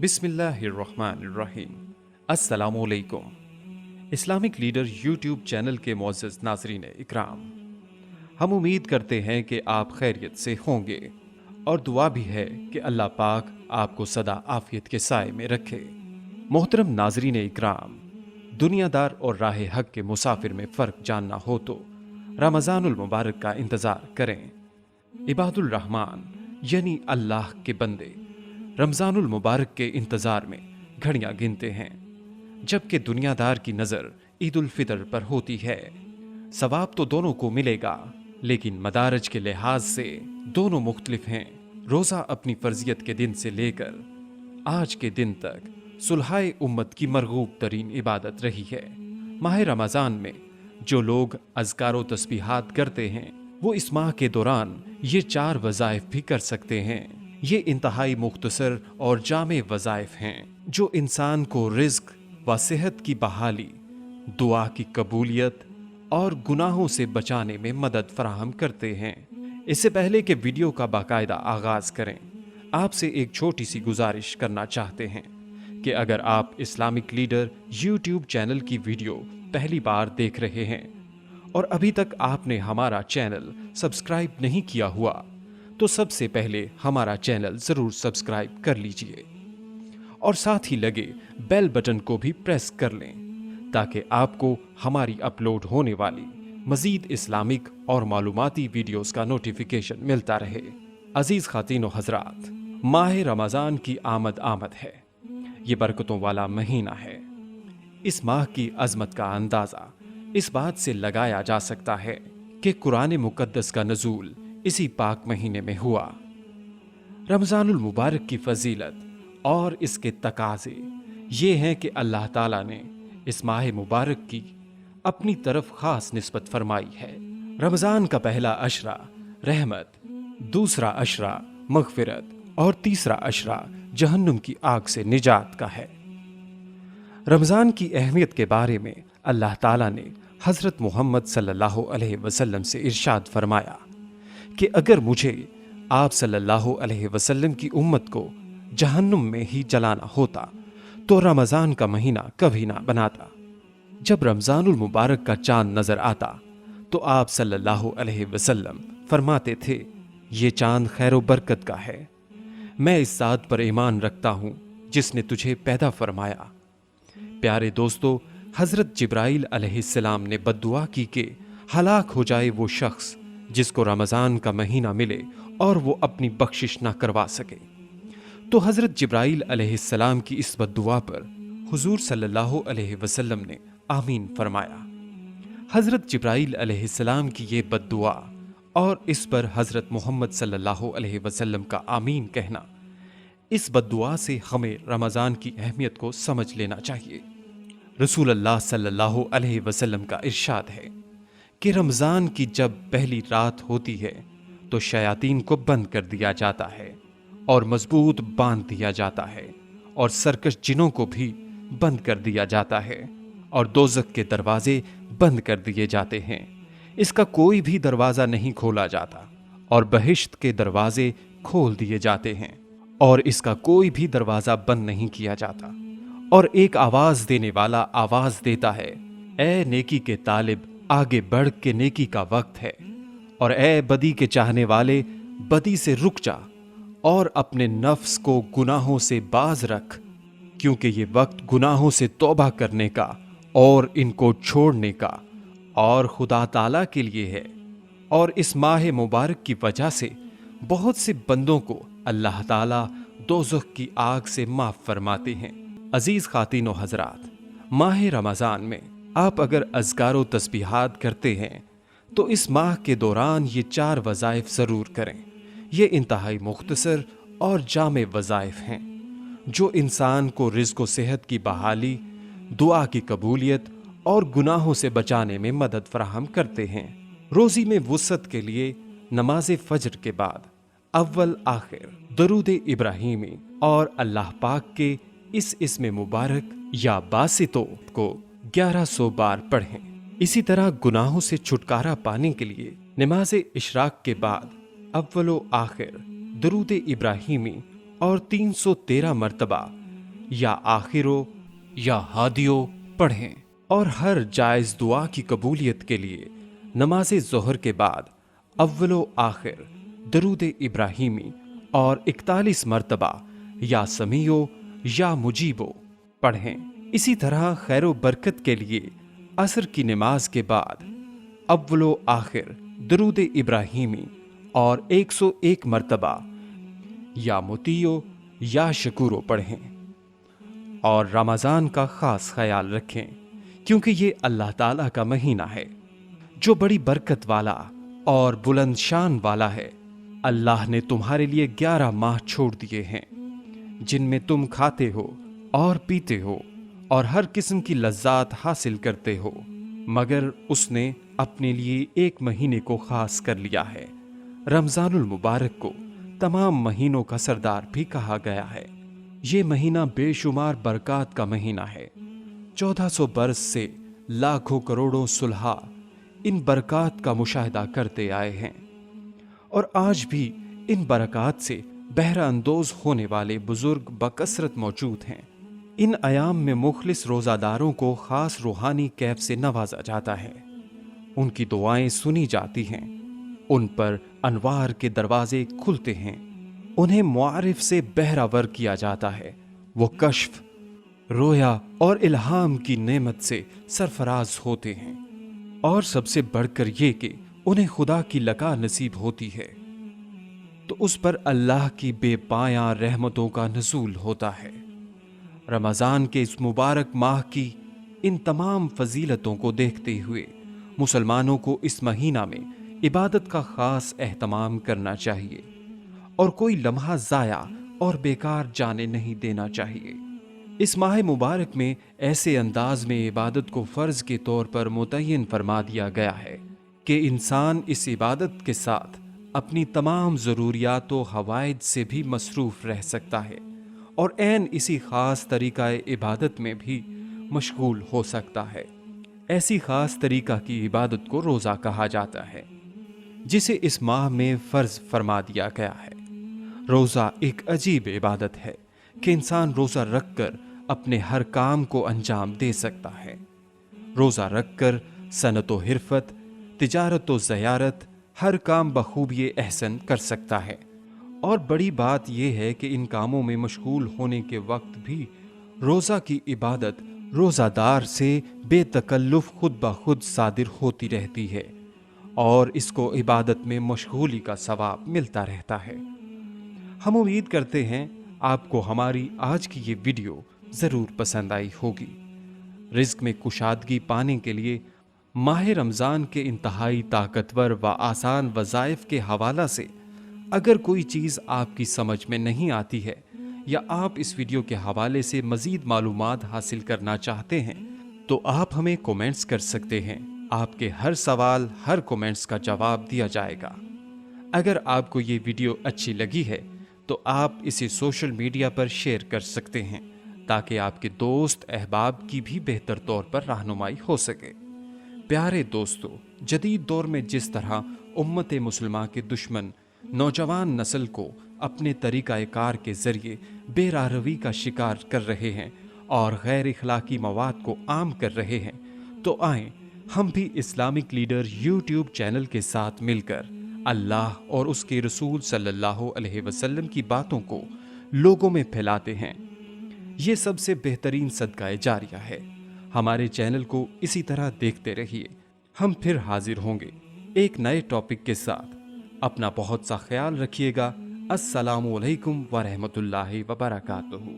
बिस्मिल्लाहिर्रहमानिर्रहीम। अस्सलामुअलैकुम। Islamic leader YouTube channel के मुअज़्ज़ज़ नाज़रीन इकराम, हम उम्मीद करते हैं कि आप खैरियत से होंगे और दुआ भी है कि अल्लाह पाक आपको सदा आफियत के साए में रखे। मोहतरम नाज़रीन इकराम, दुनियादार और राह हक के मुसाफिर में फ़र्क जानना हो तो रमज़ानुल मुबारक का इंतज़ार करें। इबादुल रहमान यानी अल्लाह के बंदे रमज़ानुल मुबारक के इंतज़ार में घड़ियां गिनते हैं, जबकि दुनियादार की नज़र ईद उल फितर पर होती है। सवाब तो दोनों को मिलेगा, लेकिन मदारज के लिहाज से दोनों मुख्तलिफ हैं। रोज़ा अपनी फर्जियत के दिन से लेकर आज के दिन तक सुलहाए उम्मत की मरगूब तरीन इबादत रही है। माह रमज़ान में जो लोग अज़कार व तस्बीहात करते हैं, वो इस माह के दौरान ये 4 वज़ाइफ भी कर सकते हैं। ये इंतहाई मुख्तसर और जामे वज़ाइफ हैं जो इंसान को रिज़्क व सेहत की बहाली, दुआ की कबूलियत और गुनाहों से बचाने में मदद फराहम करते हैं। इससे पहले कि वीडियो का बाकायदा आगाज़ करें, आपसे एक छोटी सी गुजारिश करना चाहते हैं कि अगर आप इस्लामिक लीडर यूट्यूब चैनल की वीडियो पहली बार देख रहे हैं और अभी तक आपने हमारा चैनल सब्सक्राइब नहीं किया हुआ, तो सबसे पहले हमारा चैनल ज़रूर सब्सक्राइब कर लीजिए और साथ ही लगे बेल बटन को भी प्रेस कर लें ताकि आपको हमारी अपलोड होने वाली मज़ीद इस्लामिक और मालूमाती वीडियोस का नोटिफिकेशन मिलता रहे। अजीज़ ख़ातीन व हज़रात, माह रमज़ान की आमद है। ये बरकतों वाला महीना है। इस माह की अज़मत का अंदाज़ा इस बात से लगाया जा सकता है कि कुरान मुक़द्दस का नज़ूल इसी पाक महीने में हुआ। रमज़ानुल मुबारक की फजीलत और इसके तकाज़े ये हैं कि अल्लाह ताला ने इस माह मुबारक की अपनी तरफ ख़ास निस्बत फरमाई है। रमज़ान का पहला अशरा रहमत, दूसरा अशरा मग़फ़िरत और तीसरा अशरा जहन्नुम की आग से निजात का है। रमज़ान की अहमियत के बारे में अल्लाह ताला ने हज़रत मोहम्मद सल्लल्लाहु अलैहि वसल्लम से इरशाद फरमाया कि अगर मुझे आप सल्लल्लाहु अलैहि वसल्लम की उम्मत को जहन्नुम में ही जलाना होता तो रमज़ान का महीना कभी ना बनाता। जब रमज़ानुल मुबारक का चांद नज़र आता तो आप सल्लल्लाहु अलैहि वसल्लम फरमाते थे, ये चांद खैर व बरकत का है। मैं इस ज़ात पर ईमान रखता हूँ जिसने तुझे पैदा फरमाया। प्यारे दोस्तों, हज़रत जिब्राइल अलैहिस्सलाम ने बद्दुआ की कि हलाक हो जाए वो शख्स जिसको रमज़ान का महीना मिले और वो अपनी बख्शिश ना करवा सके। तो हज़रत जिब्राइल अलैहिस्सलाम की इस बद्दुआ पर हुजूर सल्लल्लाहु अलैहि वसल्लम ने आमीन फरमाया। हज़रत जिब्राइल अलैहिस्सलाम की ये बद्दुआ और इस पर हज़रत मोहम्मद सल्लल्लाहु अलैहि वसल्लम का आमीन कहना, इस बद्दुआ से हमें रमज़ान की अहमियत को समझ लेना चाहिए। रसूल अल्लाह सल्लल्लाहु अलैहि वसल्लम का इरशाद है कि रमज़ान की जब पहली रात होती है तो शयातीन को बंद कर दिया जाता है और मजबूत बांध दिया जाता है और सरकश जिनों को भी बंद कर दिया जाता है और दोज़ख के दरवाजे बंद कर दिए जाते हैं। इसका कोई भी दरवाज़ा नहीं खोला जाता और बहिश्त के दरवाजे खोल दिए जाते हैं और इसका कोई भी दरवाज़ा बंद नहीं किया जाता। और एक आवाज़ देने वाला आवाज़ देता है, ए नेकी के तालिब, आगे बढ़ के नेकी का वक्त है, और ए बदी के चाहने वाले, बदी से रुक जा और अपने नफ्स को गुनाहों से बाज रख, क्योंकि ये वक्त गुनाहों से तौबा करने का और इनको छोड़ने का और खुदा ताला के लिए है। और इस माह मुबारक की वजह से बहुत से बंदों को अल्लाह ताला दोज़ख की आग से माफ़ फरमाते हैं। अजीज़ ख़ातीन व हज़रात, माह रमज़ान में आप अगर अज़कार व तस्बीहात करते हैं तो इस माह के दौरान ये 4 वज़ाइफ ज़रूर करें। ये इंतहाई मुख्तसर और जामे वज़ाइफ हैं जो इंसान को रिज़्क़ व सेहत की बहाली, दुआ की कबूलियत और गुनाहों से बचाने में मदद फराहम करते हैं। रोज़ी में वुसअत के लिए नमाज फ़ज्र के बाद अव्वल आखिर दरूद इब्राहीमी और अल्लाह पाक के इस इस्म मुबारक या बासितो को 1100 बार पढ़ें। इसी तरह गुनाहों से छुटकारा पाने के लिए नमाज इशराक के बाद अव्वलो आखिर दरूद इब्राहिमी और 313 मर्तबा या आखिरो या हादियो पढ़ें। और हर जायज दुआ की कबूलियत के लिए नमाज ज़ोहर के बाद अव्वलो आखिर दरूद इब्राहिमी और 41 मर्तबा या समीयो या मुजीबो पढ़ें। इसी तरह खैरो बरकत के लिए असर की नमाज के बाद अव्वलो आखिर दरूद इब्राहिमी और 101 मर्तबा या मुतियो या शकूरो पढ़ें। और रमज़ान का ख़ास ख्याल रखें क्योंकि ये अल्लाह ताला का महीना है जो बड़ी बरकत वाला और बुलंद शान वाला है। अल्लाह ने तुम्हारे लिए 11 माह छोड़ दिए हैं जिनमें तुम खाते हो और पीते हो और हर किस्म की लज्जात हासिल करते हो, मगर उसने अपने लिए एक महीने को खास कर लिया है। रमज़ानुल मुबारक को तमाम महीनों का सरदार भी कहा गया है। ये महीना बेशुमार बरक़ात का महीना है। 1400 बरस से लाखों करोड़ों सुलहा इन बरक़ात का मुशाहिदा करते आए हैं और आज भी इन बरक़ात से बहरा अंदोज होने वाले बुजुर्ग बकसरत मौजूद हैं। इन अयाम में मुखलिस रोज़ादारों को ख़ास रूहानी कैफ से नवाजा जाता है, उनकी दुआएं सुनी जाती हैं, उन पर अनवार के दरवाजे खुलते हैं, उन्हें मुआरिफ से बहरावर किया जाता है, वो कश्फ, रोया और इल्हाम की नेमत से सरफराज होते हैं और सबसे बढ़कर ये कि उन्हें खुदा की लका नसीब होती है तो उस पर अल्लाह की बेपायां रहमतों का नज़ूल होता है। रमज़ान के इस मुबारक माह की इन तमाम फजीलतों को देखते हुए मुसलमानों को इस महीना में इबादत का ख़ास एहतमाम करना चाहिए और कोई लम्हा ज़ाया और बेकार जाने नहीं देना चाहिए। इस माह मुबारक में ऐसे अंदाज में इबादत को फ़र्ज़ के तौर पर मुतय्यन फरमा दिया गया है कि इंसान इस इबादत के साथ अपनी तमाम ज़रूरियात व हवाइज से भी मसरूफ़ रह सकता है और ऐन इसी ख़ास तरीक़ा इबादत में भी मशगूल हो सकता है। ऐसी ख़ास तरीक़ा की इबादत को रोज़ा कहा जाता है जिसे इस माह में फ़र्ज़ फरमा दिया गया है। रोज़ा एक अजीब इबादत है कि इंसान रोज़ा रख कर अपने हर काम को अंजाम दे सकता है। रोज़ा रख कर सनत व हिरफत, तिजारत व ज़यारत हर काम बखूबी एहसन कर सकता है। और बड़ी बात यह है कि इन कामों में मशगूल होने के वक्त भी रोज़ा की इबादत रोज़ादार से बेतकल्लुफ़ खुद ब खुद सादिर होती रहती है और इसको इबादत में मशगूली का सवाब मिलता रहता है। हम उम्मीद करते हैं आपको हमारी आज की ये वीडियो ज़रूर पसंद आई होगी। रिज़्क़ में कुशादगी पाने के लिए माह रमज़ान के इंतहाई ताकतवर व आसान वज़ाइफ के हवाला से अगर कोई चीज़ आपकी समझ में नहीं आती है या आप इस वीडियो के हवाले से मज़ीद मालूमात हासिल करना चाहते हैं तो आप हमें कमेंट्स कर सकते हैं। आपके हर सवाल, हर कमेंट्स का जवाब दिया जाएगा। अगर आपको ये वीडियो अच्छी लगी है तो आप इसे सोशल मीडिया पर शेयर कर सकते हैं ताकि आपके दोस्त अहबाब की भी बेहतर तौर पर रहनुमाई हो सके। प्यारे दोस्तों, जदीद दौर में जिस तरह उम्मत मुसलमान के दुश्मन नौजवान नस्ल को अपने तरीक़ा कार के ज़रिए बेरारवी का शिकार कर रहे हैं और गैर इखलाकी मवाद को आम कर रहे हैं, तो आएँ हम भी इस्लामिक लीडर यूट्यूब चैनल के साथ मिलकर अल्लाह और उसके रसूल सल्लल्लाहु अलैहि वसल्लम की बातों को लोगों में फैलाते हैं। ये सबसे बेहतरीन सदका जारिया है। हमारे चैनल को इसी तरह देखते रहिए। हम फिर हाजिर होंगे एक नए टॉपिक के साथ। अपना बहुत सा ख्याल रखिएगा। अस्सलामु अलैकुम व रहमतुल्लाहि व बरकातुहू।